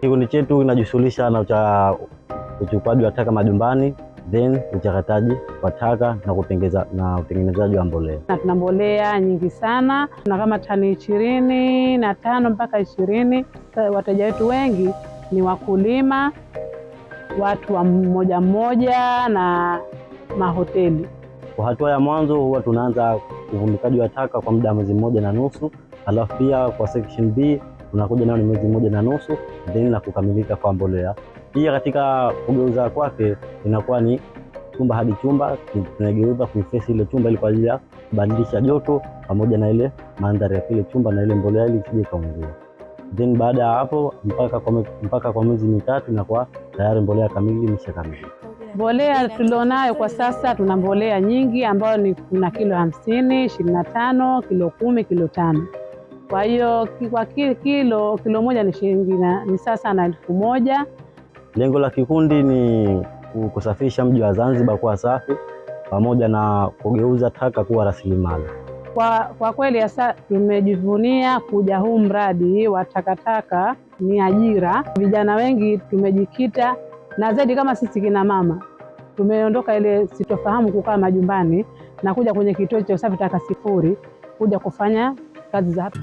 Kikundi chetu kinajishughulisha na uchukuaji wa taka majumbani, then uchakataji wa taka na utengenezaji wa mbolea. Na tuna mbolea nyingi sana, tuna kama tani 25 mpaka 20. Wateja wetu wengi ni wakulima, watu wa mmoja na mahoteli. Kwa hatua ya mwanzo huwa tunaanza uvundikaji wa taka kwa muda wa mwezi 1.5, alafu pia kwa section B tunakuja nao ni mwezi 1.5, then na kukamilika kwa mbolea. Pia katika kugeuza kwake inakuwa ni chumba hadi chumba, tunageuza kuifesi ile chumba ili kwa ajili ya kubadilisha joto pamoja na ile mandhari ya kile chumba na ile mbolea ili isije kaungua. Then baada ya hapo mpaka kwa miezi 3 inakuwa tayari mbolea kamili imeshakamilika. Mbolea tulionayo kwa sasa, tuna mbolea nyingi ambayo ni kuna kilo 50, 25, kilo 10, kilo 5. Kwa hiyo kwa kilo moja ni shilingi ni sasa na 1000. Lengo la kikundi ni kusafisha mji wa Zanzibar kuwa safi pamoja na kugeuza taka kuwa rasilimali. Kwa kweli sasa tumejivunia kuja huu mradi wa takataka ni ajira. Vijana wengi tumejikita, na zaidi kama sisi kina mama tumeondoka ile sitofahamu kukaa majumbani na kuja kwenye kituo cha usafi taka sifuri kuja kufanya kazi za hapa.